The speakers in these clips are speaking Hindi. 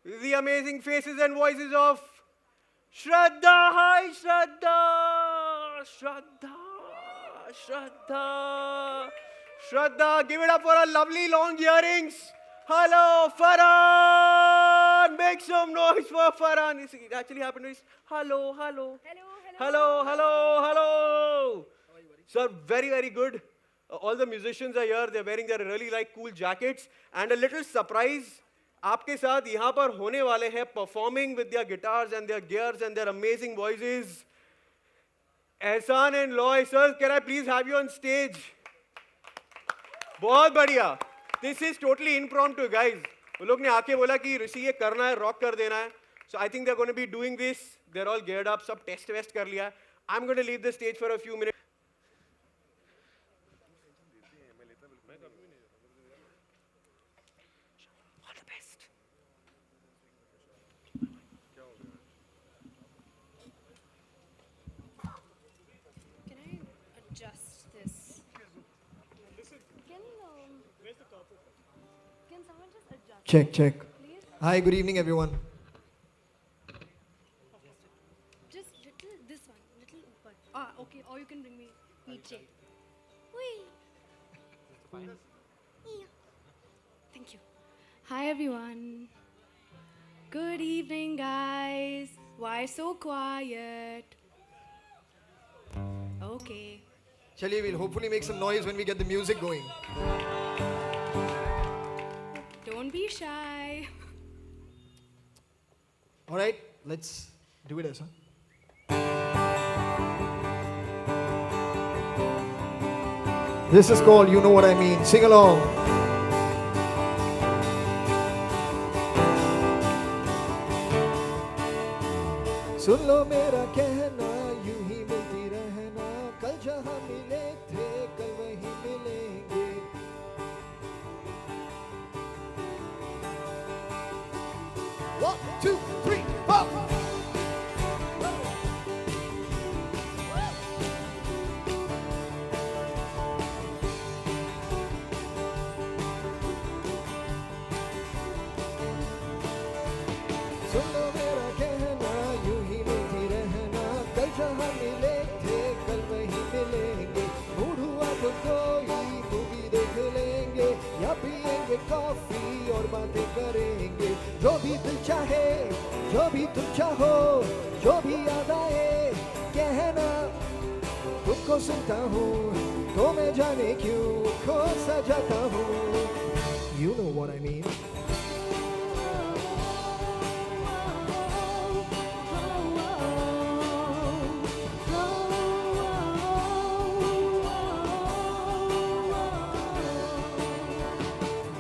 the amazing faces and voices of Shraddha. Hi, Shraddha. Shraddha. Shraddha. Shraddha, give it up for her lovely long earrings. Hello, Farhan. Make some noise for Farhan. It actually happened. Hello, hello. Hello, hello, hello. Sir, very, very good. All the musicians are here. They're wearing their really like cool jackets. And a little surprise, आपके साथ यहाँ पर होने वाले हैं performing with their guitars and their gears and their amazing voices. Ehsan and Loy, sir, can I please have you on stage? बहुत बढ़िया. This is totally impromptu, guys. वो लोग ने आके बोला कि ऋषि ये करना है, rock कर देना है. So I think they're going to be doing this. They're all geared up, सब test वest कर लिया. I'm going to leave the stage for a few minutes. All the best. Can I adjust this? Can someone just adjust? Check, check. Please? Hi, good evening, everyone. Just little this one, little upar. Ah, okay. Or you can bring me niche. Whee. Yeah. Thank you. Hi everyone. Good evening, guys. Why so quiet? Okay. Chaliye, we'll hopefully make some noise when we get the music going. Don't be shy. All right, let's do it, Ehsan. This is called You Know What I Mean. Sing along. सुन लो मेरा कहना यूं ही मिलती रहना कल जहां मिले थे कल वहीं मिलेंगे One, two, three, four. सुन लो मेरा कहना यूं ही मिलती रहना कल जहां मिले थे कल वहीं मिलेंगे मूड हुआ तो कोई मूवी देख लेंगे या पिएंगे कॉफी और बातें करेंगे जो भी दिल चाहे जो भी तुम चाहो जो भी याद आए कहना तुमको सुनता हूँ तो मैं जाने क्यों खो सा जाता हूँ You know what I mean.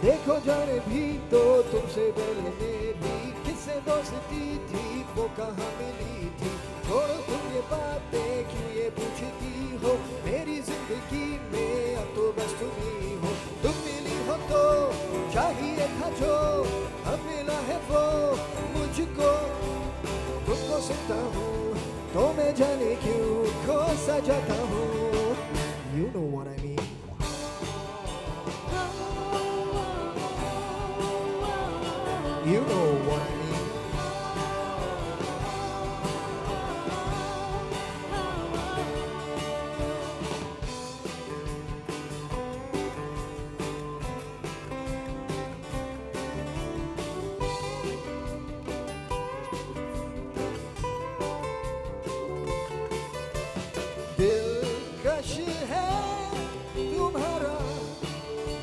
देखो जाने भी तो तुमसे पहले मेरी किससे दोस्ती थी वो कहाँ मिली थी छोड़ो तुम ये बातें क्यों ये पूछती हो मेरी जिंदगी में अब तो बस तुम ही हो तुम मिली हो तो चाहिए था जो अब मिला है वो मुझको तुमको सुनता हूँ तो मैं जाने क्यों खो सा जाता हूँ You know what I mean. You know what I mean. दिलकश है तुम्हारा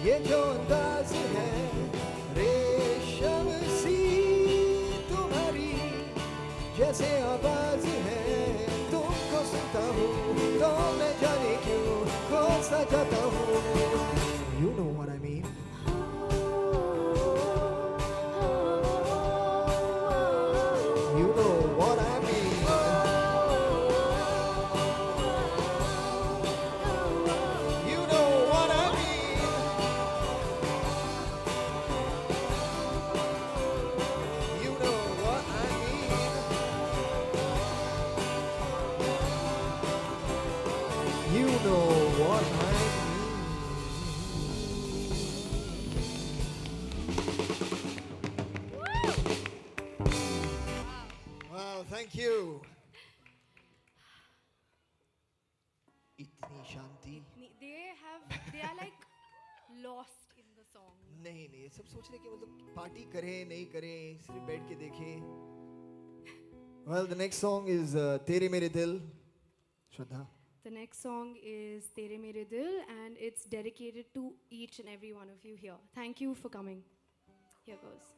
ये जो अंदाज है रेशम सी तुम्हारी जैसे आवाज है तुमको सुनता हूँ तो मैं जाने क्यों खो सा जाता हूँ You know what I mean. You know what I mean. You know what I mean. You know what I mean. You know what I mean. Thank you. इतनी शांति. They are like lost in the song. नहीं नहीं, सब सोच रहे कि मतलब पार्टी करें नहीं करें, सिर्फ बैठ के देखें. Well, the next song is तेरे मेरे दिल. Shraddha. The next song is Tere Mere Dil, and it's dedicated to each and every one of you here. Thank you for coming. Here goes.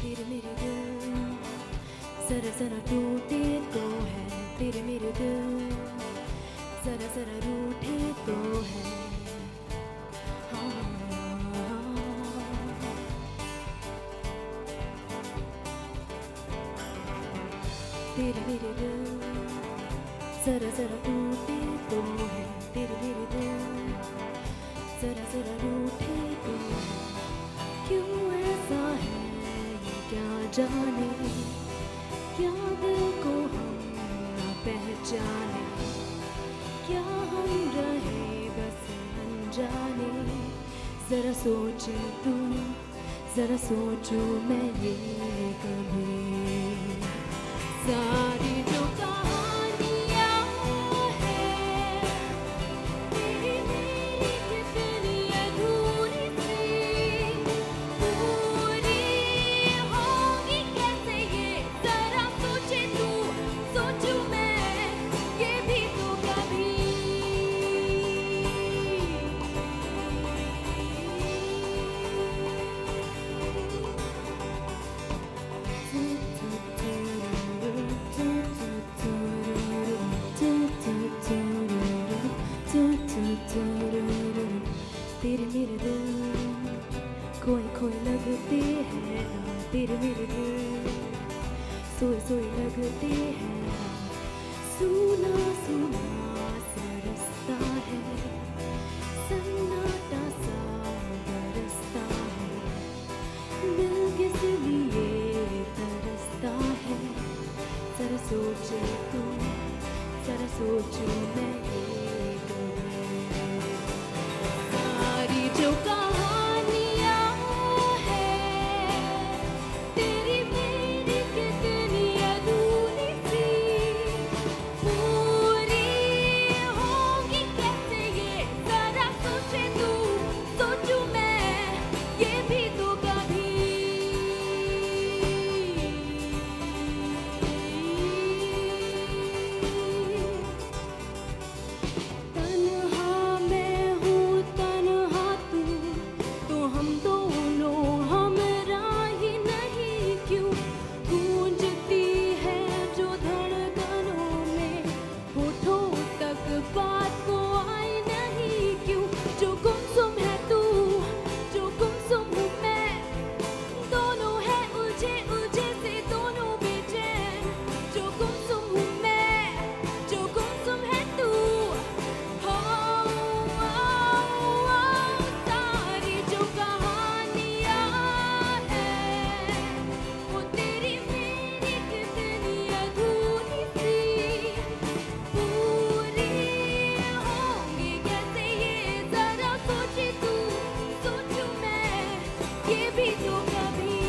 तेरे मेरे दिल जरा जरा टूटे तो है, तेरे मेरे दिल जरा जरा रूठे तो है. तेरे मेरे दिल जरा जरा टूटे तो है, तेरे मेरे दिल जरा जरा रूठे तो है. क्यों ऐसा है ये क्या जाने, क्या दिल को हम ना पहचाने, क्या हम रहे बस अनजाने. जरा सोचे तू, जरा सोचूं मैं ये कभी. सारी जो कहानियाँ हैं तेरी मेरी कितनी अधूरी सी, पूरी होंगी कैसे ये जरा सोचे तू, सोचूं मैं ये भी तो कभी. तेरे मेरे दिल खोए खोए लगते हैं, तेरे मेरे दिल सोए सोए लगते हैं. सुना सुना सा रास्ता है, सन्नाटा सा बरसता है, दिल किस लिए तरसता है. जरा सोचे तू, जरा सोचूं मैं ये कभी. सारी जो कहानियाँ हैं तेरी मेरी कितनी अधूरी सी, पूरी होंगी कैसे ये जरा सोचे तू, सोचूं मैं ये भी तो कभी. तन्हा मैं हूँ तन्हा तू, तो हम दोनों हमरा ही नहीं क्यों. गूंजती है जो धड़कनों में, होठों तक बात को आई नहीं क्यों. जो गुमसुम है तू, जो गुमसुम हूँ मैं, दोनों है उलझे उलझे से दोनों बेचैन. जो गुमसुम हूँ मैं, जो गुमसुम है तू, हो सारी जो कहानियाँ हैं वो तेरी मेरी कितनी अधूरी सी, पूरी होंगी कैसे ये जरा सोचे तू, सोचूं मैं ये भी तो कभी.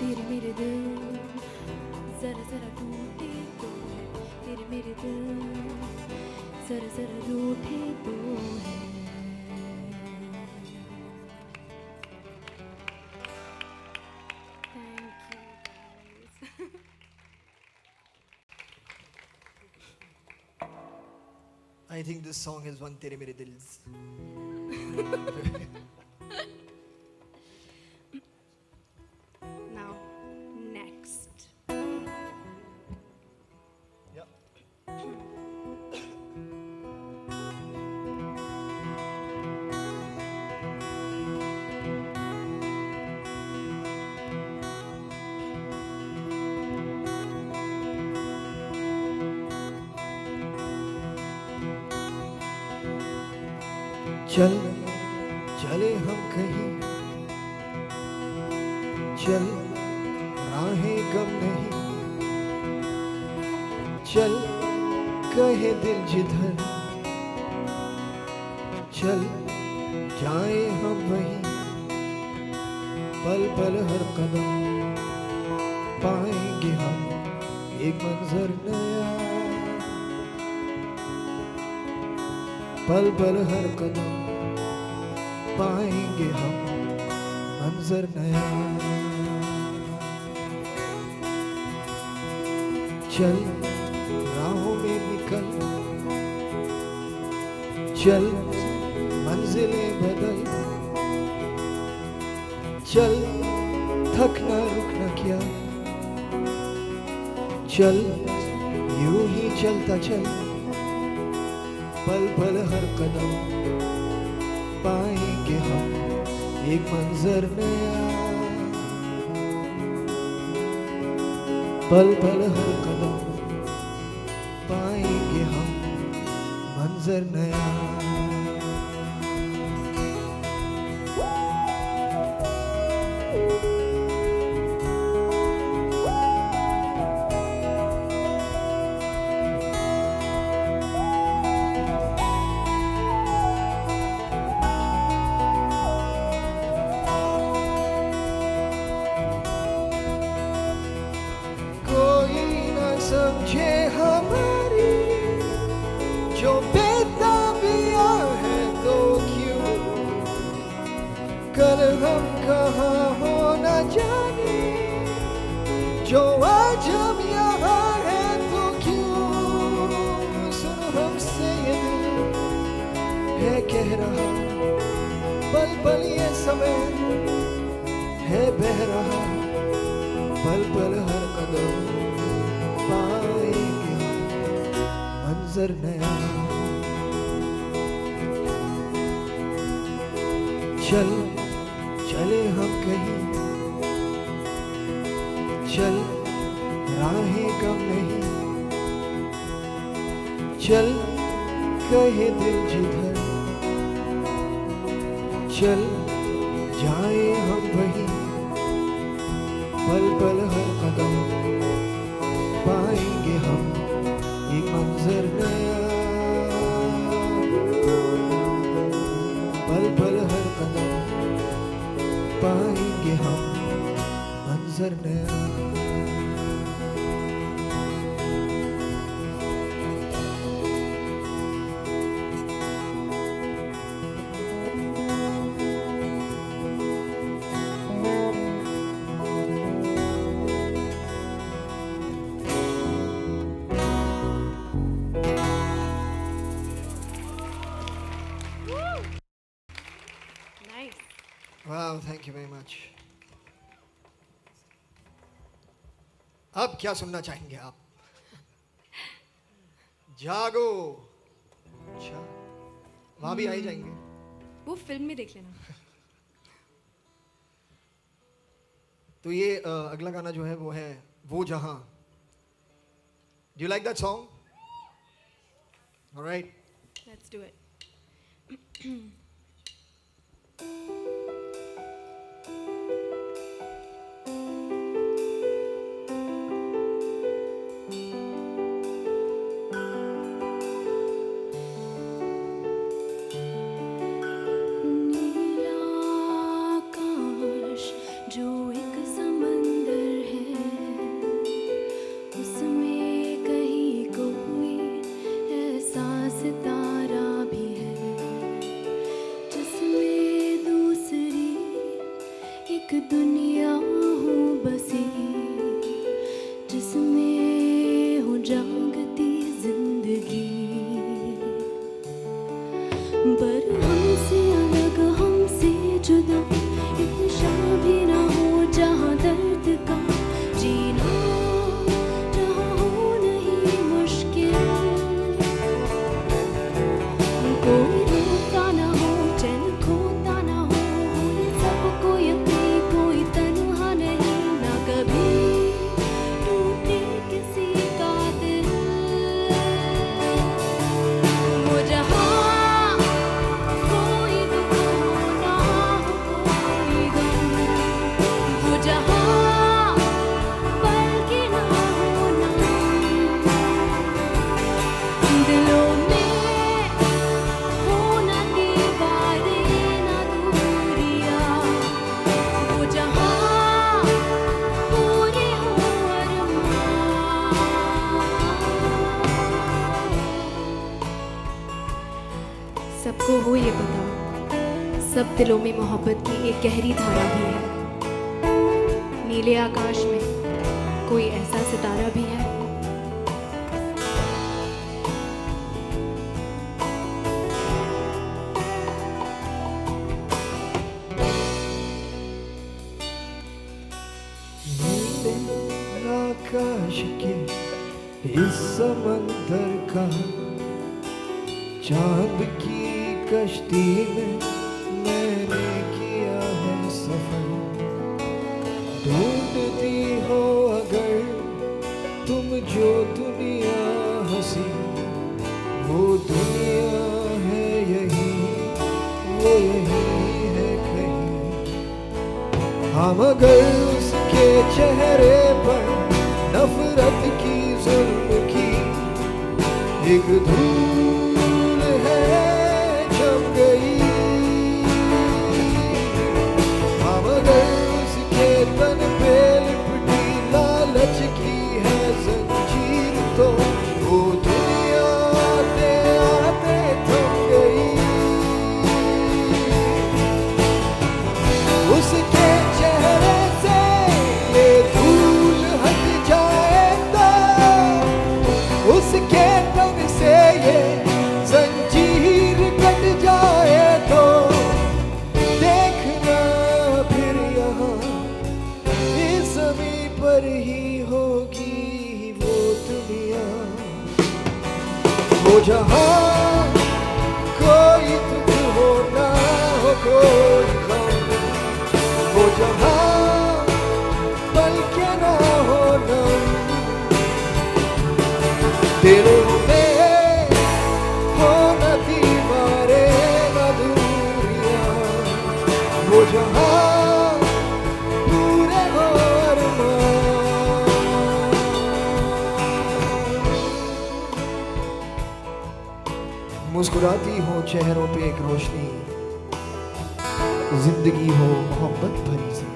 तेरे मेरे दिल जरा जरा टूटे तो है, तेरे मेरे दिल जरा जरा रूठे तो है. Thank you guys. I think this song has won तेरे मेरे दिल. Now, next. Yeah. चल चले हम कहीं, चल राहें गम नहीं, चल कहे दिल जिधर, चल जाए हम वहीं, पल पल हर कदम पाएंगे हम एक मंजर नया, पल पल हर कदम पाएंगे हम मंजर नया। चल राहों में निकल, चल मंजिलें बदल, चल थकना रुकना क्या, चल यूं ही चलता चल, पल पल हर कदम पाएंगे हम एक मंजर नया, पल पल हर कदम पाएंगे हम मंजर नया। समझे हमारी जो बेताबियां है तो क्यों, कल हम कहाँ हो न जाने, जो आज हम यहाँ है तो क्यों। सुन हमसे ये दिल है कह रहा, पल पल ये समय है बह रहा, पल पल हर कदम पाएंगे मंजर नया। चल चले हम कहीं, चल राहें कम नहीं, चल कहे दिल जिधर, चल जाए हम वहीं, पल पल हर कदम पाएंगे हम एक मंजर नया, पल पल हर कदम पाएंगे हम मंजर नया। Wow, thank you very much. अब क्या सुनना चाहेंगे आप? जागो। अच्छा, वहां भी आ ही जाएंगे। वो फिल्म में देख लेना। तो ये अगला गाना जो है वो है वो जहां। Do you like that song? All right. Let's do it. दूसरे तुमको हो ये पता, सब दिलों में मोहब्बत की एक गहरी धारा भी है। नीले आकाश में कोई ऐसा सितारा भी है। नीले आकाश के इस समंदर का चांद की कश्ती में मैंने किया है सफर। ढूंढती हो अगर तुम जो दुनिया हंसी, वो दुनिया है यही, वो यही है कहीं। हम अगर उसके चेहरे पर नफरत की जुल्म की एक धूल है जम गई, हम अगर उसके तन पे लिपटी लालच की है जंजीर, तो वो दुनिया आते आते थम गई। उसके चेहरे से ये धूल हट जाए तो, उसके तन से ये जंजीर कट जाए तो, देखना फिर यहाँ इस ज़मीं पर ही होगी वो दुनिया, वो जहाँ कोई दुख हो ना हो कोई गम, वो जहाँ पल के ना हो नम, दिलों में हो न दीवारे न दूरियां, वो जहाँ पूरे हो अरमान। मुस्कुराती हो चेहरों पे एक रोशनी, जिंदगी हो मोहब्बत भरी जिंदगी।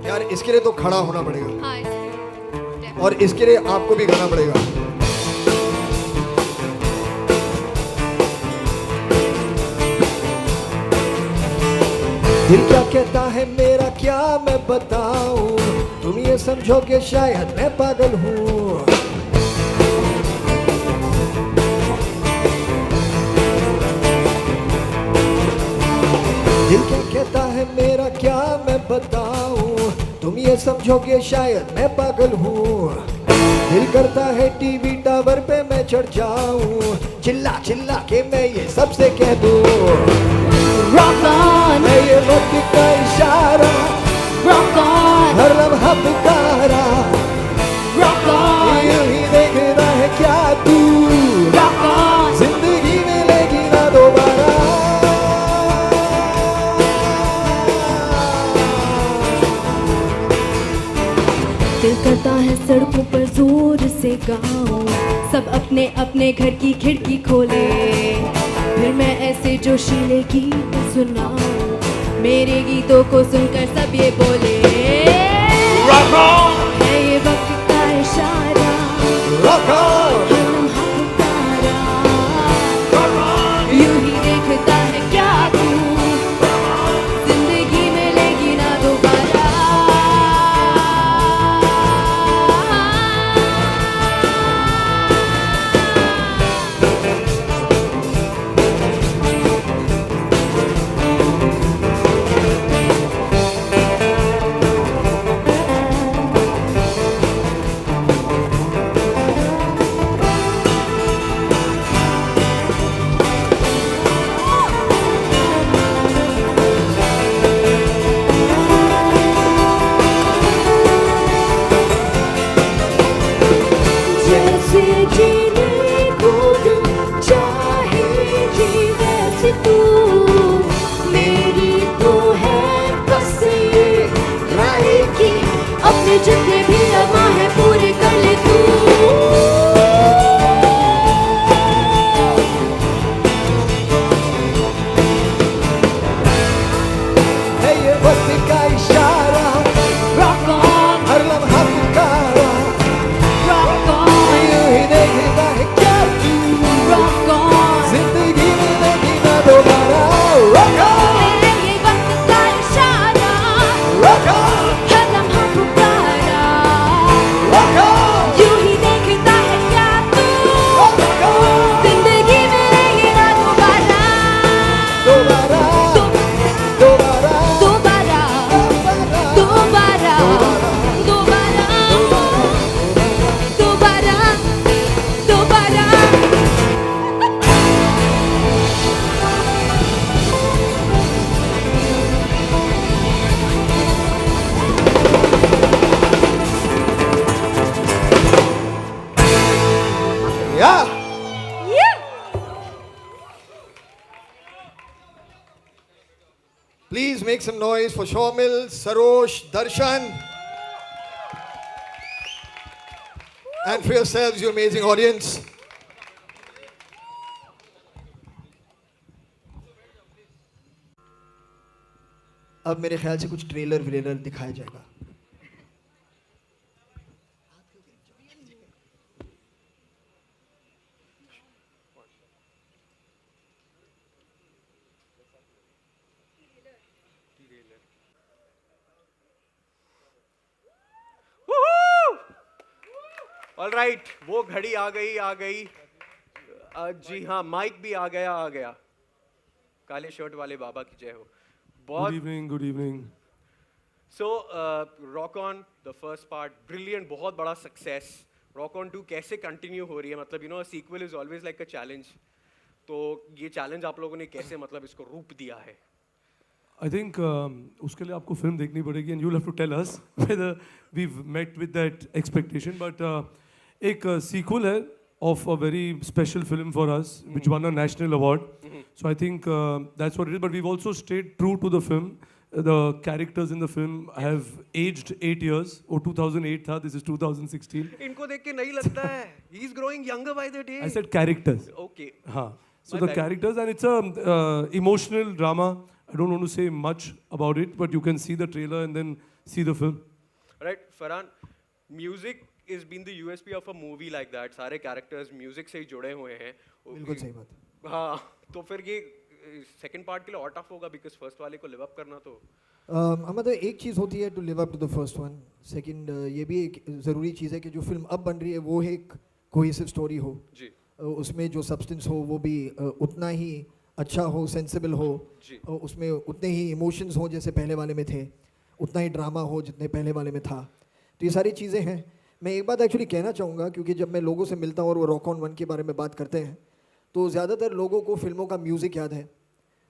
यार इसके लिए तो खड़ा होना पड़ेगा, हाँ, और इसके लिए आपको भी गाना पड़ेगा। दिल क्या कहता है मेरा क्या मैं बताऊं, तुम ये समझोगे शायद मैं पागल हूँ। दिल क्या कहता है मेरा क्या मैं बताऊं, तुम ये समझोगे शायद मैं पागल हूँ। दिल करता है टीवी टावर पे मैं चढ़ जाऊं, चिल्ला चिल्ला के मैं ये सबसे कह दूं, Rock on, मैं ये वक्त का इशारा rock on, हर लम्हा पुकारा, rock on, यूं ही देखना है क्या तू, rock on, जिंदगी मिलेगी ना दोबारा। दिल करता है सड़कों पर जोर से गाऊं, सब अपने अपने घर की खिड़की खोले, फिर मैं ऐसे जोशीले गीत सुनाऊं, मेरे गीतों को सुनकर सब ये बोले, Rock on, है ये वक्त का इशारा, rock on, हर लम्हा पुकारा, यूं ही देखता है क्या तू, जिंदगी मिलेगी ना दोबारा। मेरे जितने भी अरमा है पूरे कर ले तू है ये वक्त का इशारा, Rock on, हर लम्हा पुकारा, rock on, यूं ही देखता है क्या तू, rock on. जिंदगी में नहीं ना दोबारा। Rock on, है ये वक्त का इशारा, rock on, हर लम्हा पुकारा, rock on, यूं ही देखता है क्या तू, rock on, जिंदगी में नहीं ना दोबारा, दोबारा, दोबारा, दोबारा, दोबारा, दोबारा, दोबारा, दोबारा. Yeah. Please make some noise for Shomil, Sarosh, Darshan, and for yourselves, you amazing audience. अब मेरे ख्याल से कुछ ट्रेलर व्रेलर दिखाया जाएगा. ऑल राइट, वो घड़ी आ गई. जी हाँ, माइक भी आ गया. काले शर्ट वाले बाबा की जय हो. Good evening, good evening. So rock on the first part brilliant, बहुत बड़ा सक्सेस. रॉक ऑन 2 कैसे कंटिन्यू हो रही है? मतलब you know sequel is always like a challenge. तो ये चैलेंज आप लोगों ने कैसे मतलब इसको रूप दिया है? I think उसके लिए आपको फिल्म देखनी पड़ेगी and you'll have to tell us whether we've met with that expectation. But एक sequel है of a very special film for us, which won a national award. So I think that's what it is. But we've also stayed true to the film. The characters in the film have aged 8 years. Oh, 2008 था. This is 2016. इनको देख के नहीं लगता है. He is growing younger by the day. I said characters. Okay. हाँ. So My the bad. characters, and it's a emotional drama. I don't want to say much about it, but you can see the trailer and then see the film. Right, Farhan, music is been the USP of a movie like that. सारे characters music से ही जुड़े हुए हैं. बिल्कुल सही बात. हाँ, तो फिर ये सेकंड पार्ट के लिए और टफ होगा बिकॉज फर्स्ट वाले को लिव अप करना तो. मतलब एक चीज़ होती है to live up to the first one. Second ये भी एक ज़रूरी चीज़ है कि जो फिल्म अब बन रही है वो एक कोहेसिव स्टोरी हो. जी. उसमें जो सब्सटेंस हो वो भी उतना ही अच्छा हो, सेंसिबल हो. जी. उसमें उतने ही इमोशंस हो जैसे पहले वाले में थे, उतना ही ड्रामा हो जितने पहले वाले में था. तो ये सारी चीज़ें हैं. मैं एक बात एक्चुअली कहना चाहूँगा, क्योंकि जब मैं लोगों से मिलता हूँ और वो रॉक ऑन 1 के बारे में बात करते हैं तो ज़्यादातर लोगों को फिल्मों का म्यूज़िक याद है.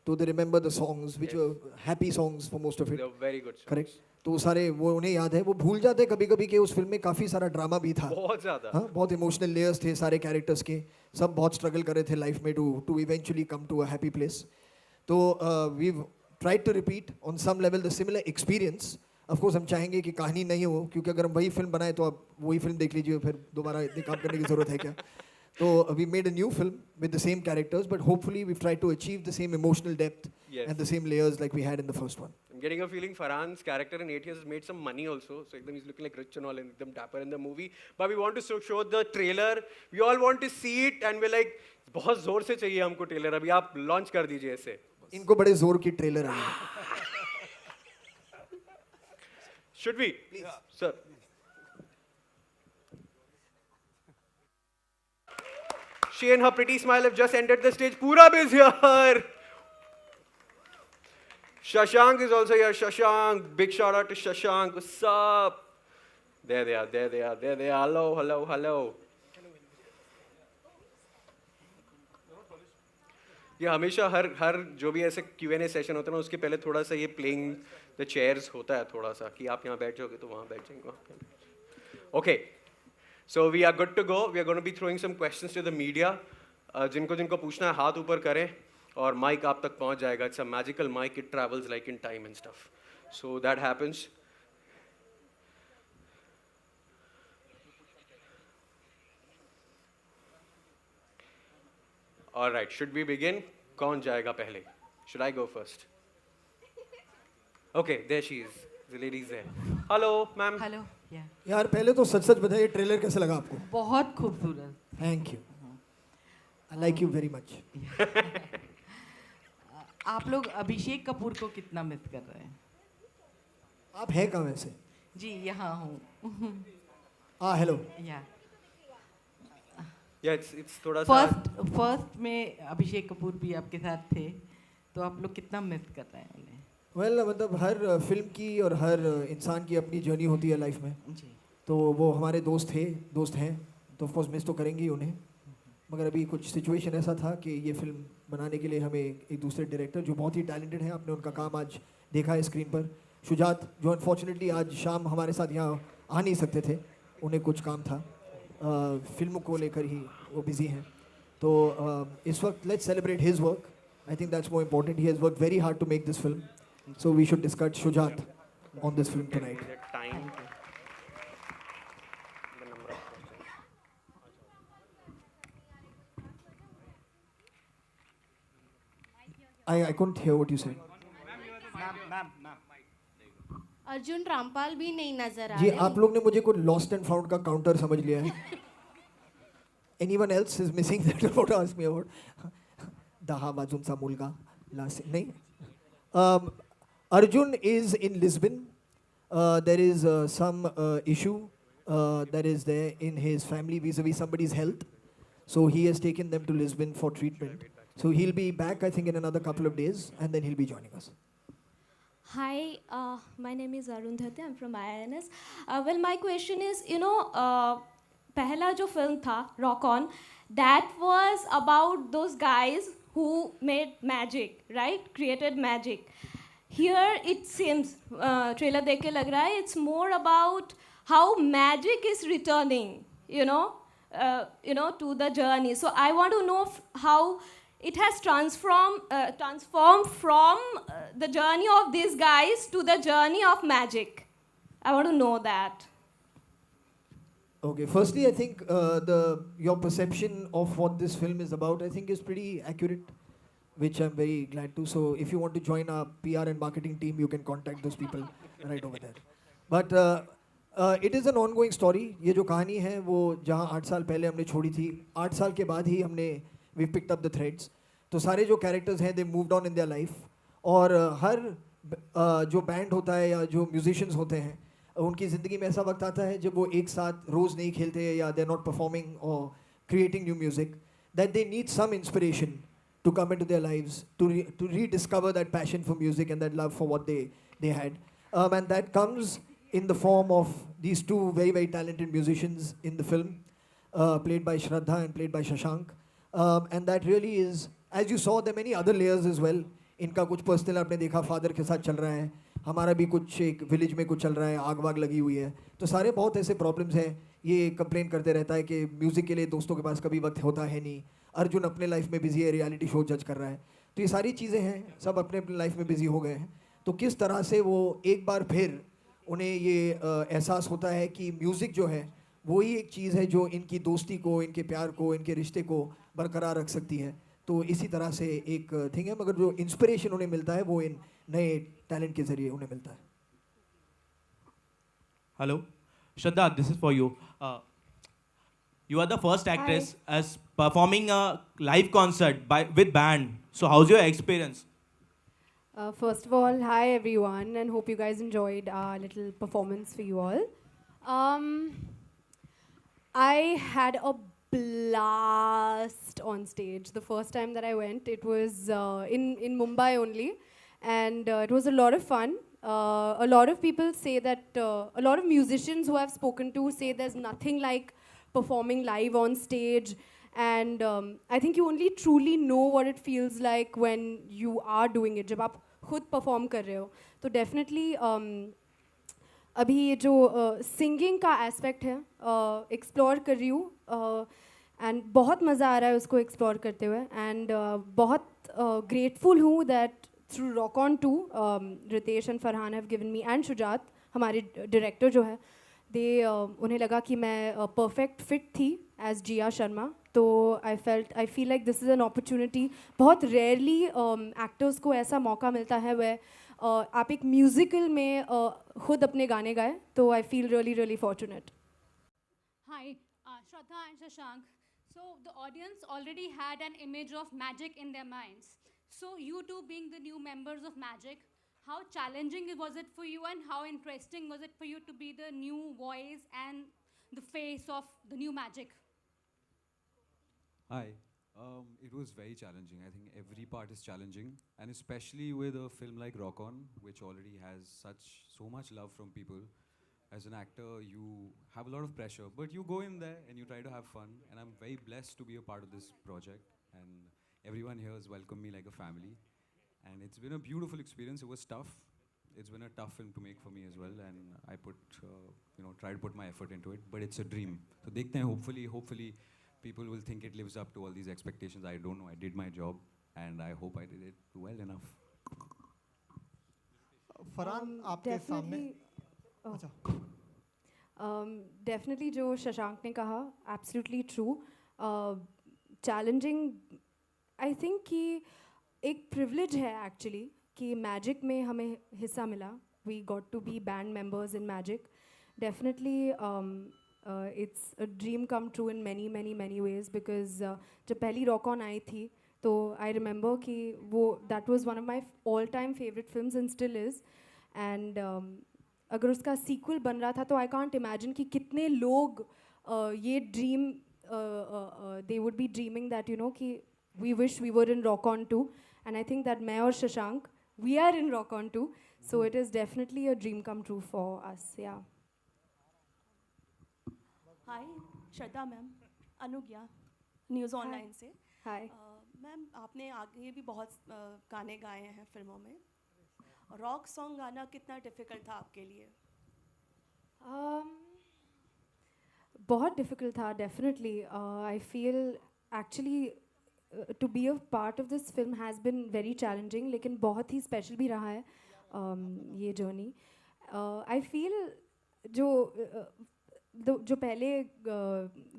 तो they remember the songs which happy songs for most of it. Very good. Correct. तो सारे वो उन्हें याद है. वो भूल जाते हैं कभी कभी कि उस फिल्म में काफ़ी सारा ड्रामा भी था. बहुत ज्यादा. हाँ, बहुत इमोशनल लेयर्स थे सारे कैरेक्टर्स के. सब बहुत स्ट्रगल कर रहे थे लाइफ में to eventually come to a happy place. तो we tried to repeat on some level the similar experience. Of course हम चाहेंगे कि कहानी नहीं हो, क्योंकि अगर हम वही फिल्म बनाए तो आप वही फिल्म देख लीजिए, फिर दोबारा इतने काम करने की ज़रूरत है क्या? तो we made a new film with the same characters, but hopefully we try to achieve the same emotional depth and the same layers like we had in the first one. I'm getting a feeling Farhan's character in 8 years has made some money also. So ekdam he's looking like rich and all and ekdam dapper in the movie. But we want to show the trailer. We all want to see it and we're like बहुत जोर से चाहिए हमको ट्रेलर. अभी आप लॉन्च कर दीजिए ऐसे. इनको बड़े जोर की ट्रेलर है. Should we? Please. Sir. She and her pretty smile have just entered the stage. Purab is here. Shashank is also here. Shashank, big shout out to Shashank. What's up? There they are. Hello. ये हमेशा हर जो भी ऐसे Q&A सेशन होता है ना उसके पहले थोड़ा सा ये प्लेइंग द चेयर्स होता है थोड़ा सा कि आप यहाँ बैठ जाओगे तो वहाँ बैठ जाएंगे. Okay, so we are good to go. We are going to be throwing some questions to the media. जिनको पूछना है हाथ ऊपर करें और माइक आप तक पहुँच जाएगा. It's a magical mic. It travels like in time and stuff. So that happens. All right, should we begin? कौन जाएगा पहले? Should I go first? Okay, there she is. The lady's there. Hello, ma'am. Hello या यार पहले तो सच सच बताइए ट्रेलर कैसा लगा आपको? बहुत खूबसूरत. Thank you. I like you very much. आप लोग अभिषेक कपूर को कितना मिस कर रहे हैं? आप हैं कहाँ वैसे? जी यहाँ हूँ. हाँ हेलो. या Yeah, it's थोड़ा सा. फर्स्ट में अभिषेक कपूर भी आपके साथ थे, तो आप लोग कितना मिस कर रहे हैं उन्हें? वेल मतलब हर फिल्म की और हर इंसान की अपनी जर्नी होती है लाइफ में. जी. तो वो हमारे दोस्त हैं तो ऑफ कोर्स मिस तो करेंगे ही उन्हें. मगर अभी कुछ सिचुएशन ऐसा था कि ये फिल्म बनाने के लिए हमें एक दूसरे डायरेक्टर जो बहुत ही टैलेंटेड हैं, आपने उनका काम आज देखा है स्क्रीन पर, शुजात, जो अनफॉर्चुनेटली आज शाम हमारे साथ यहाँ आ नहीं सकते थे, उन्हें कुछ काम था, फिल्म को लेकर ही वो बिज़ी हैं. तो इस वक्त let's celebrate his work. I think that's more important. He has work very hard to make this film. So we should discuss Shujat on this film tonight. Time. The number of questions. I couldn't hear what you said. Arjun Rampal भी नहीं नजर आ जी रहे. आप लोग ने मुझे कोई लॉस्ट एंड फाउंड का काउंटर समझ लिया है. Anyone else is missing that you want to ask me about? दहा बाजूंचा मुलगा लास्ट नहीं. Arjun is in Lisbon. There is some issue that is there in his family vis-a-vis somebody's health. So he has taken them to Lisbon for treatment. So he'll be back, I think, in another couple of days, and then he'll be joining us. Hi, my name is Arundhati. I'm from IINS. Well, my question is, पहला जो फिल्म था Rock On, that was about those guys who made magic, right? Created magic. Here it seems, trailer देख के लग रहा है, it's more about how magic is returning, to the journey. So I want to know how it has transformed from the journey of these guys to the journey of magic. I want to know that. Okay, firstly, I think your perception of what this film is about, I think, is pretty accurate, which I'm very glad to. So if you want to join our PR and marketing team, you can contact those people right over there. But it is an ongoing story. ये जो कहानी है वो जहाँ 8 साल पहले हमने छोड़ी थी, 8 साल के बाद ही हमने we picked up the threads. तो सारे जो characters हैं they moved on in their life. और हर जो band होता है या जो musicians होते हैं उनकी ज़िंदगी में ऐसा वक्त आता है जब वो एक साथ रोज़ नहीं खेलते या they're not performing or creating new music, that they need some inspiration to come into their lives, to rediscover that passion for music and that love for what they had. And that comes in the form of these two very, very talented musicians in the film, played by Shraddha and played by Shashank. And that really is, as you saw, there are many other layers as well. इनका कुछ पर्सनल आपने देखा फादर के साथ चल रहा है, हमारा भी कुछ एक विलेज में कुछ चल रहा है, आग वाग लगी हुई है. तो सारे बहुत ऐसे प्रॉब्लम्स हैं. ये कंप्लेन करते रहता है कि म्यूज़िक के लिए दोस्तों के पास कभी वक्त होता है नहीं. अर्जुन अपने लाइफ में बिजी है, रियलिटी शो जज कर रहा है. तो ये सारी चीज़ें हैं, सब अपने अपने लाइफ में बिजी हो गए हैं. तो किस तरह से वो एक बार फिर उन्हें ये एहसास होता है कि म्यूज़िक जो है वो ही एक चीज़ है जो इनकी दोस्ती को, इनके प्यार को, इनके रिश्ते को बरकरार रख सकती है. तो इसी तरह से एक थिंग है, मगर जो इंस्पिरेशन उन्हें मिलता है वो इन नए टैलेंट के ज़रिए उन्हें मिलता है. Hello, Shraddha, this is for you. You are the first actress as performing a live concert with band. So how's your experience? First of all, hi everyone, and hope you guys enjoyed our little performance for you all. I had a blast on stage. The first time that I went, it was in Mumbai only, and it was a lot of fun. A lot of people say that, a lot of musicians who I've spoken to say there's nothing like performing live on stage. And I think you only truly know what it feels like when you are doing it. जब आप खुद perform कर रहे हो, तो definitely अभी ये जो singing का aspect है, explore कर रही हूँ, and बहुत मज़ा आ रहा है उसको explore करते हुए, and बहुत grateful हूँ that through Rock On 2, Ritesh and Farhan have given me, and Shujat, हमारे director जो है, उन्हें लगा कि मैं perfect fit थी as Jia Sharma तो I feel like this is an opportunity. बहुत रेयरली एक्टर्स को ऐसा मौका मिलता है वे आप एक म्यूजिकल में खुद अपने गाने गाए. तो I feel really really fortunate. Hi, Shraddha and Shashank. So the audience already had an image of magic in their minds. So you two being the new members of Magic, how challenging was it for you and how interesting was it for you to be the new voice and the face of the new Magic? Hi. It was very challenging. I think every part is challenging, and especially with a film like Rock On, which already has so much love from people. As an actor, you have a lot of pressure, but you go in there and you try to have fun. And I'm very blessed to be a part of this project, and everyone here has welcomed me like a family. And it's been a beautiful experience. It was tough. It's been a tough film to make for me as well, and I try to put my effort into it. But it's a dream. So dekhte hain. Hopefully, people will think it lives up to all these expectations. I don't know. I did my job, and I hope I did it well enough. Farhan आपके सामने अच्छा डेफिनेटली जो शशांक ने कहा absolutely true. Challenging I think कि एक प्रिविलेज है एक्चुअली कि मैजिक में हमें हिस्सा मिला. We got to be band members in Magik. Definitely it's a dream come true in many many many ways because जब पहली रॉक ऑन आई थी तो आई रिमेंबर कि वो that was one of my all time favourite films and still is. And अगर उसका सीक्वल बन रहा था तो आई कांट इमेजिन कि कितने लोग ये dream they would be dreaming that you know कि we wish we were in rock on two. And I think that मैं और Shashank we are in rock on two. So it is definitely a dream come true for us. Yeah hi Shraddha ma'am, Anugya news online से. हाय मैम, आपने आगे भी बहुत गाने गाए हैं फिल्मों में. रॉक सॉन्ग गाना कितना डिफ़िकल्ट था आपके लिए? बहुत डिफ़िकल्ट था definitely. I feel actually to be a part of this film has been very challenging, लेकिन बहुत ही स्पेशल भी रहा है ये जर्नी. आई फील जो पहले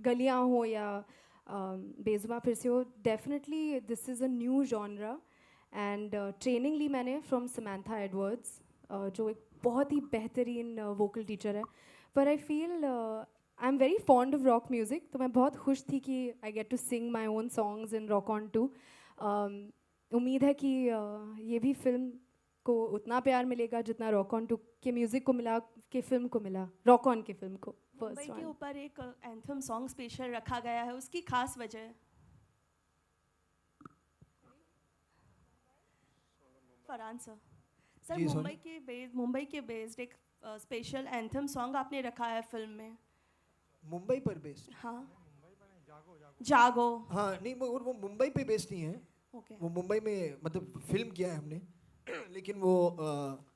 गलियाँ हो या बेजुबां फिर से हो, definitely this is a new genre. And training ली मैंने फ्रॉम समंथा एडवर्ड्स जो एक बहुत ही बेहतरीन वोकल टीचर है. पर I feel I am very fond of rock music. तो मैं बहुत खुश थी कि I get to sing my own songs in rock on two. उम्मीद है कि ये भी फिल्म को उतना प्यार मिलेगा जितना रॉक ऑन टू के म्यूज़िक को मिला, के फिल्म को मिला, रॉक ऑन के फिल्म को. मुंबई के ऊपर एक एंथम सॉन्ग स्पेशल रखा गया है, उसकी खास वजह? फरहान सर, मुंबई के बेस्ड एक स्पेशल एंथम सॉन्ग आपने रखा है फिल्म में. मुंबई पर बेस्ड? हाँ, जागो. हाँ नहीं, वो मुंबई पे बेस्ड नहीं है. Okay. वो मुंबई में मतलब फिल्म किया है हमने, लेकिन वो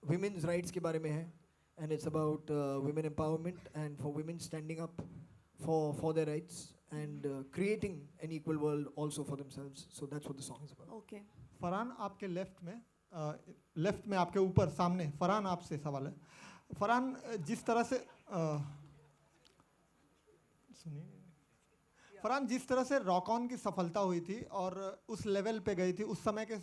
विमेंस राइट्स के बारे में है. And it's about women empowerment and for women standing up for their rights and creating an equal world also for themselves. So that's what the song is about. Okay. Farhan आपके लेफ्ट में आपके ऊपर सामने फरहान आपसे सवाल है. फरहान, जिस तरह से सुनिए, फरहान जिस तरह से रॉक ऑन की सफलता हुई थी और उस लेवल पे गई थी, उस समय के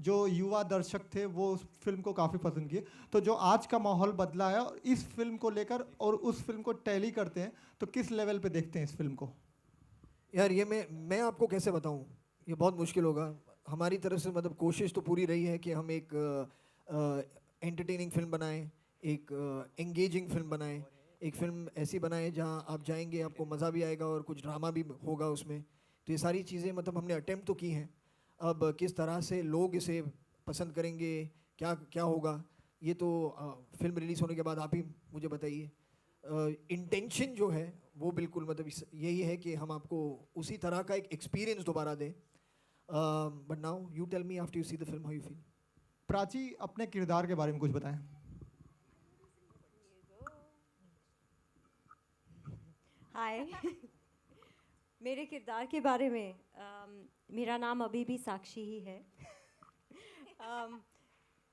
जो युवा दर्शक थे वो उस फिल्म को काफ़ी पसंद किए. तो जो आज का माहौल बदला है और इस फिल्म को लेकर और उस फिल्म को टैली करते हैं, तो किस लेवल पे देखते हैं इस फिल्म को? यार ये मैं आपको कैसे बताऊं, ये बहुत मुश्किल होगा. हमारी तरफ से मतलब कोशिश तो पूरी रही है कि हम एक एंटरटेनिंग फिल्म बनाएं, एक एंगेजिंग फिल्म बनाएं, एक फिल्म ऐसी बनाएं जहां आप जाएंगे आपको मज़ा भी आएगा और कुछ ड्रामा भी होगा उसमें. तो ये सारी चीज़ें मतलब हमने अटेम्प्ट तो की हैं. अब किस तरह से लोग इसे पसंद करेंगे, क्या क्या होगा, ये तो फिल्म रिलीज़ होने के बाद आप ही मुझे बताइए. इंटेंशन जो है वो बिल्कुल मतलब यही है कि हम आपको उसी तरह का एक एक्सपीरियंस दोबारा दें. But now you tell me after you see the film how you feel. Prachi, अपने किरदार के बारे में कुछ बताएं. हाय मेरे किरदार के बारे में मेरा नाम अभी भी साक्षी ही है.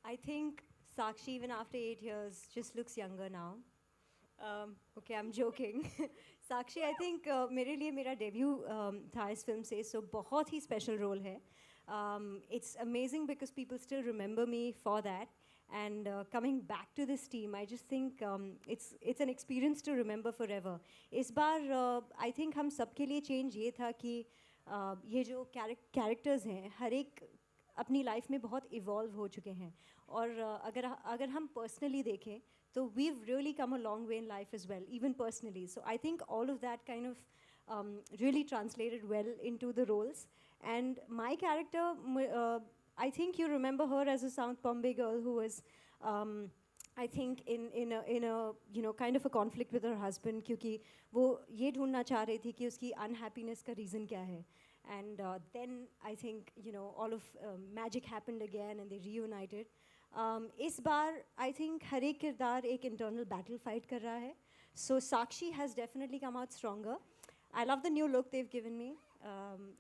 I think Sakshi even after 8 years just looks younger now. Okay, I'm joking. Sakshi, I think मेरे लिए मेरा डेब्यू था इस फिल्म से, so बहुत ही स्पेशल रोल है. It's amazing because people still remember me for that. And coming back to this team, I just think it's an experience to remember forever. इस बार I think हम सबके लिए change ये था कि ये जो characters हैं, हर एक अपनी life में बहुत evolve हो चुके हैं. और अगर हम personally देखें, तो we've really come a long way in life as well, even personally. So I think all of that kind of really translated well into the roles. And my character, I think you remember her as a South Bombay girl who was, I think, in a kind of a conflict with her husband, क्योंकि वो ये ढूंढना चाह रही थी कि उसकी unhappiness का reason क्या है. And then I think all of magic happened again and they reunited. इस बार I think हर एक किरदार एक internal battle fight कर रहा है. So Sakshi has definitely come out stronger. I love the new look they've given me.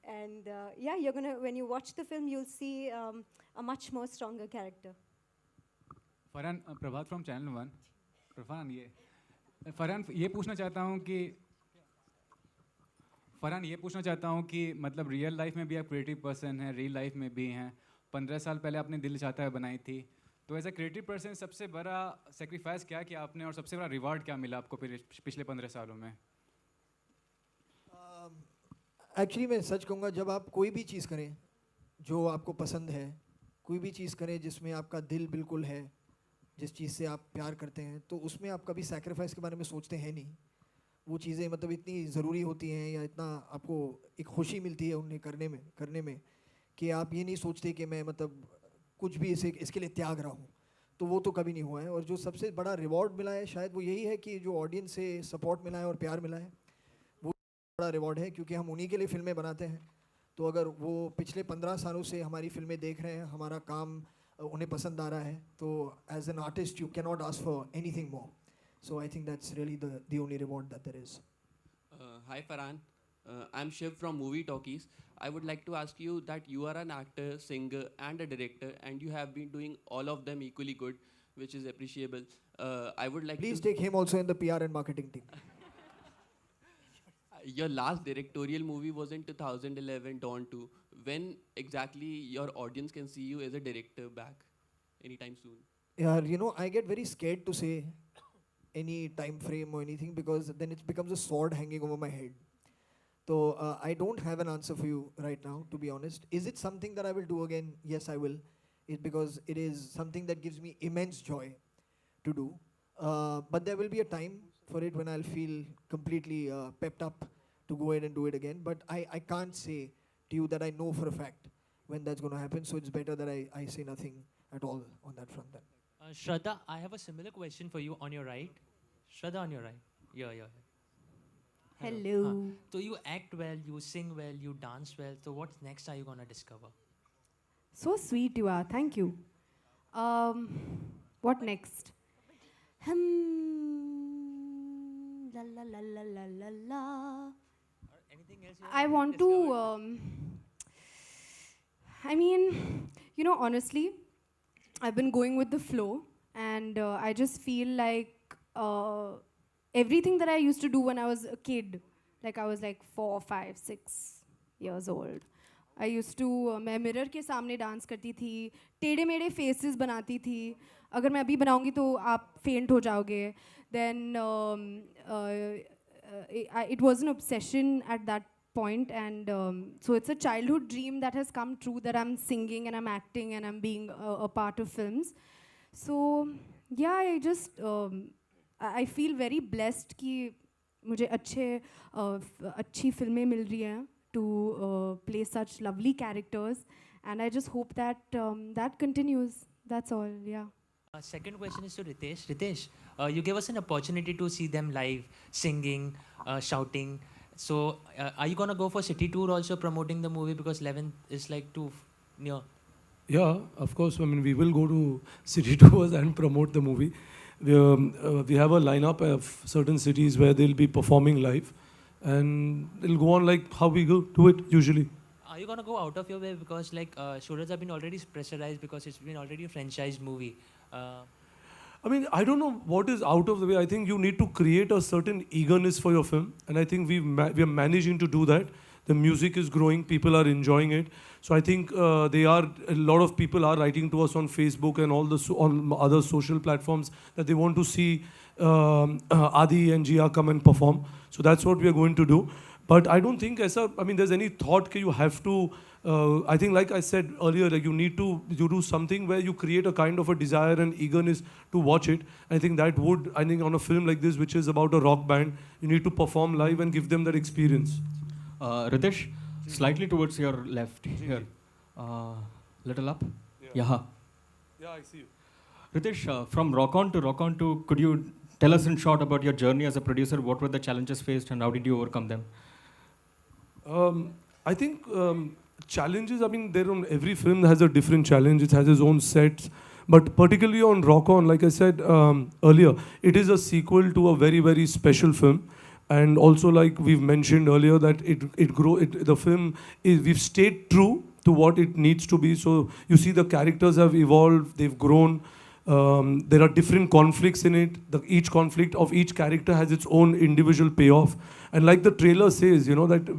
And yeah, when you watch the film, you'll see a much more stronger character. Farhan, Prabhat from channel 1. Farhan ये पूछना चाहता हूँ कि मतलब रियल लाइफ में भी आप क्रिएटिव पर्सन हैं, रियल लाइफ में भी हैं. 15 साल पहले आपने दिल चाहता है बनाई थी, तो एज अ क्रिएटिव पर्सन सबसे बड़ा सेक्रीफाइस क्या किया आपने और सबसे बड़ा रिवार्ड क्या मिला आपको पिछले 15 सालों में? एक्चुअली मैं सच कहूँगा, जब आप कोई भी चीज़ करें जो आपको पसंद है, कोई भी चीज़ करें जिसमें आपका दिल बिल्कुल है, जिस चीज़ से आप प्यार करते हैं, तो उसमें आप कभी सैक्रिफाइस के बारे में सोचते हैं नहीं. वो चीज़ें मतलब इतनी ज़रूरी होती हैं या इतना आपको एक खुशी मिलती है उन्हें करने में कि आप ये नहीं सोचते कि मैं मतलब कुछ भी इसके लिए त्याग रहा हूँ. तो वो तो कभी नहीं हुआ है. और जो सबसे बड़ा रिवॉर्ड मिला है शायद वो यही है कि जो ऑडियंस से सपोर्ट मिला है और प्यार मिला है, वो बड़ा रिवॉर्ड है, क्योंकि हम उन्हीं के लिए फ़िल्में बनाते हैं. तो अगर वो पिछले 15 सालों से हमारी फ़िल्में देख रहे हैं, हमारा काम उन्हें पसंद आ रहा है, तो as an artist you can not ask for anything more. So I think that's really the only reward that there is. Hi Farhan, I'm Shiv from Movie Talkies. I would like to ask you that you are an actor, singer and a director, and you have been doing all of them equally good, which is appreciable. I would like Please take him also in the PR and marketing team. Your last directorial movie was in 2011, Dawn 2. When exactly your audience can see you as a director back? Anytime soon? Yeah, I get very scared to say any time frame or anything, because then it becomes a sword hanging over my head. So I don't have an answer for you right now, to be honest. Is it something that I will do again? Yes, I will. Because it is something that gives me immense joy to do. But there will be a time for it when I'll feel completely pepped up to go ahead and do it again. But I can't say to you that I know for a fact when that's going to happen. So it's better that I say nothing at all on that front then. Shraddha, I have a similar question for you on your right. Shraddha, on your right. Yeah. Hello. So you act well, you sing well, you dance well. So what's next are you going to discover? So sweet you are. Thank you. What next? La la la la la la la. Anything else? I want to. I mean, honestly, I've been going with the flow, and I just feel like everything that I used to do when I was a kid, like I was like 4, 5, 6 years old. I used to मैं मिरर के सामने डांस करती थी, टेढ़े मेढ़े फेसेस बनाती थी. अगर मैं अभी बनाऊंगी तो आप फेंट हो जाओगे. Then it was an obsession at that point, and so it's a childhood dream that has come true, that I'm singing and I'm acting and I'm being a part of films. So yeah, I feel very blessed कि मुझे अच्छी फिल्में मिल रही हैं to play such lovely characters, and I just hope that that continues. That's all. Yeah. Second question is to Ritesh. Ritesh, you gave us an opportunity to see them live, singing, shouting. So, are you gonna go for city tour also promoting the movie, because 11th is like too near? Yeah, of course. I mean, we will go to city tours and promote the movie. We have a lineup of certain cities where they'll be performing live, and it'll go on like how we do it usually. Are you gonna go out of your way, because like shooters have been already pressurized because it's been already a franchise movie? I mean, I don't know what is out of the way. I think you need to create a certain eagerness for your film, and I think we are managing to do that. The music is growing, people are enjoying it. So I think a lot of people are writing to us on Facebook and all on other social platforms that they want to see Adi and Jia come and perform. So that's what we are going to do. But I don't think there's any thought that you have to. I think, like I said earlier, like you do something where you create a kind of a desire and eagerness to watch it. I think on a film like this, which is about a rock band, you need to perform live and give them that experience. Ritesh, slightly towards your left here. Little up. Yeah. Yeah, I see you. Ritesh, from Rock On to 2, could you tell us in short about your journey as a producer? What were the challenges faced and how did you overcome them? I think challenges, every film has a different challenge. It has its own sets. But particularly on Rock On, like I said earlier, it is a sequel to a very, very special film. And also, like we've mentioned earlier, that we've stayed true to what it needs to be. So you see the characters have evolved, they've grown. There are different conflicts in it. Each conflict of each character has its own individual payoff. And like the trailer says, that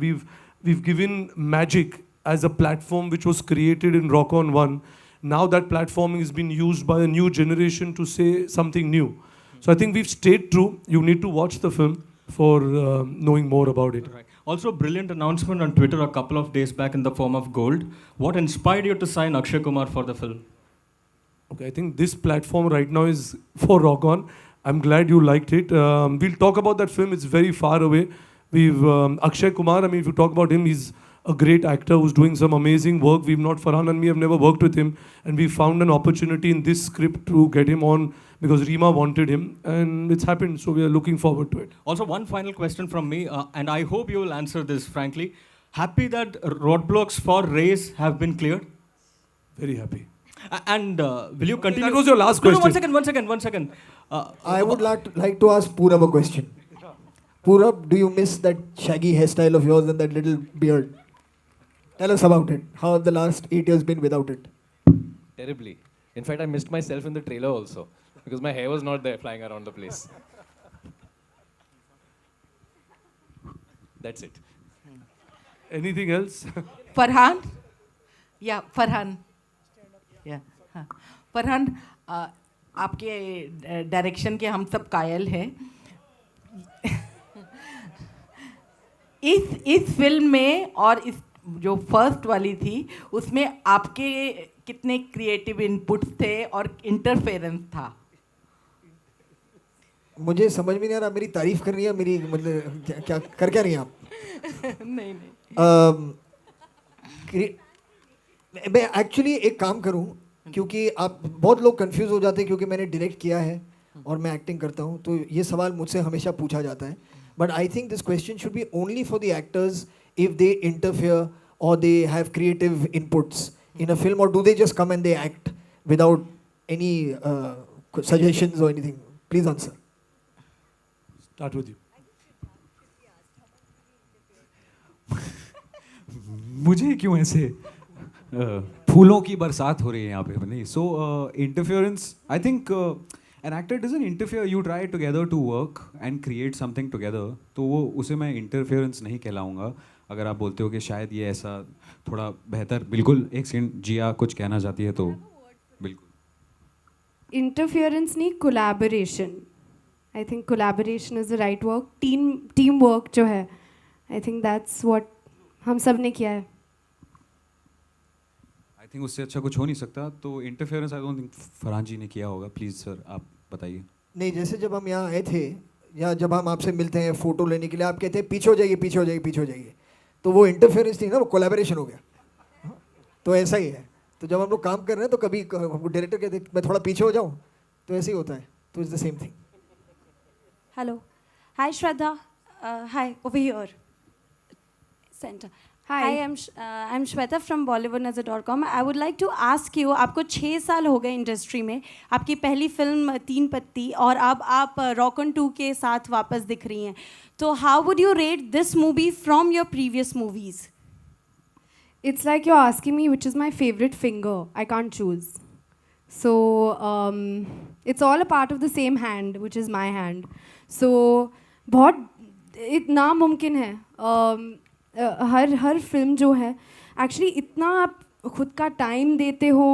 we've given magic as a platform which was created in Rock On 1. Now that platform is being used by a new generation to say something new. So I think we've stayed true. You need to watch the film for knowing more about it. Right. Also, brilliant announcement on Twitter a couple of days back in the form of gold. What inspired you to sign Akshay Kumar for the film? Okay, I think this platform right now is for Rock On. I'm glad you liked it. We'll talk about that film. It's very far away. Akshay Kumar, if you talk about him, he's a great actor who's doing some amazing work. Farhan and me have never worked with him. And we found an opportunity in this script to get him on because Rima wanted him. And it's happened. So we are looking forward to it. Also, one final question from me. And I hope you will answer this frankly. Happy that roadblocks for race have been cleared? Very happy. And will you continue? That was your last question. No, one second. I would like to ask Purab a question. Purab, do you miss that shaggy hairstyle of yours and that little beard? Tell us about it. How have the last 8 years been without it? Terribly. In fact, I missed myself in the trailer also because my hair was not there flying around the place. That's it. Anything else? Farhan? Yeah, Farhan. Yeah. हाँ. फरहान, आपके डायरेक्शन के हम सब कायल हैं. इस फिल्म में और इस जो फर्स्ट वाली थी उसमें आपके कितने क्रिएटिव इनपुट्स थे और इंटरफेरेंस था? मुझे समझ में नहीं आ रहा. मेरी तारीफ कर रही है, मेरी मतलब क्या कर क्या रही हैं आप? नहीं. मैं एक्चुअली एक काम करूं, क्योंकि आप बहुत लोग कंफ्यूज हो जाते हैं क्योंकि मैंने डायरेक्ट किया है और मैं एक्टिंग करता हूं, तो ये सवाल मुझसे हमेशा पूछा जाता है. But I think this question should be only for the actors if they interfere or they have creative inputs in a film, or do they just come and they act without any suggestions or anything? Please answer. Start with you. मुझे क्यों ऐसे फूलों की बरसात हो रही है यहाँ पे? नहीं. So interference, I think an actor doesn't interfere. You try together to work and create something together. तो वो उसे मैं interference नहीं कहलाऊंगा. अगर आप बोलते हो कि शायद ये ऐसा थोड़ा बेहतर, बिल्कुल. एक सेकंड, जिया कुछ कहना चाहती है तो बिल्कुल. इंटरफियरेंस नहीं, collaboration. I think collaboration is the right work. Team work जो है, आई थिंक दैट्स व्हाट हम सब ने किया है. आई थिंक उससे अच्छा कुछ हो नहीं सकता. तो interference I don't think Farhan ji ने किया होगा. प्लीज़ सर आप बताइए. नहीं, जैसे जब हम यहाँ आए थे या जब हम आपसे मिलते हैं फ़ोटो लेने के लिए, आप कहते हैं पीछे हो जाइए, पीछे हो जाइए, पीछे हो जाइए. तो वो इंटरफेरेंस नहीं ना, वो कोलैबोरेशन हो गया. तो ऐसा ही है. तो जब हम लोग काम कर रहे हैं तो कभी डायरेक्टर कहते हैं मैं थोड़ा पीछे हो जाऊँ, तो ऐसे ही होता है. तो it's the same thing. Hello, hi Shraddha, hi over here centre. Hi, I'm Shweta from BollywoodNazar.com. I would like to ask you, आपको 6 साल हो गए इंडस्ट्री में. आपकी पहली फिल्म 3 पत्ती और अब आप Rock On 2 के साथ वापस दिख रही हैं. तो how would you rate this movie from your previous movies? It's like you're asking me which is my favorite finger. I can't choose. So it's all a part of the same hand, which is my hand. So बहुत इतना मुमकिन है हर फिल्म जो है एक्चुअली इतना आप खुद का टाइम देते हो,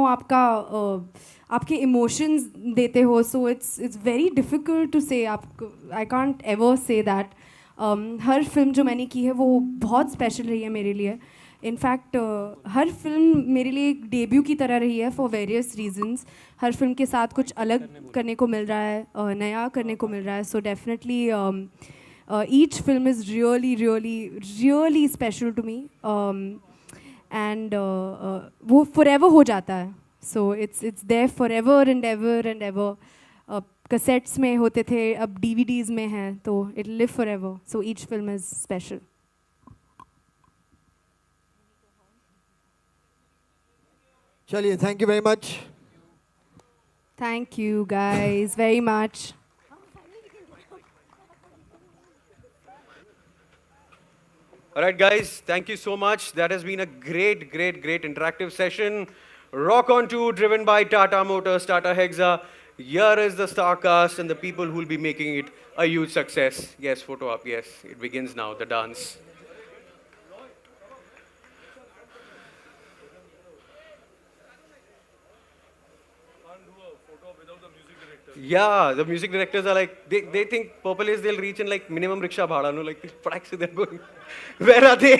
आपके इमोशंस देते हो, so it's very difficult to say आप I can't ever say that. हर फिल्म जो मैंने की है वो बहुत स्पेशल रही है मेरे लिए. इनफैक्ट हर फिल्म मेरे लिए एक डेब्यू की तरह रही है for various reasons. Her film के साथ कुछ अलग करने को मिल रहा है, नया करने को मिल रहा है. So definitely each film is really really really special to me, and वो फॉरएवर हो जाता है. So it's there forever and ever. Cassettes में होते थे, अब DVDs में हैं, तो it live forever. So each film is special. चलिए, thank you very much. Thank you guys very much. All right, guys, thank you so much. That has been a great, great, great interactive session. Rock On 2, driven by Tata Motors, Tata Hexa. Here is the star cast and the people who will be making it a huge success. Yes, photo up, yes. It begins now, the dance. Yeah, the music directors are like, they think Purple Haze, they'll reach in like minimum rickshaw bhada, no? Like, practically they're going, where are they?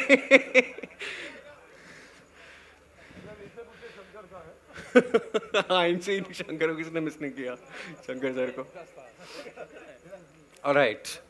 हाँ, इनसे ही शंकर को किसने मिस नहीं किया, शंकर सर को. All right.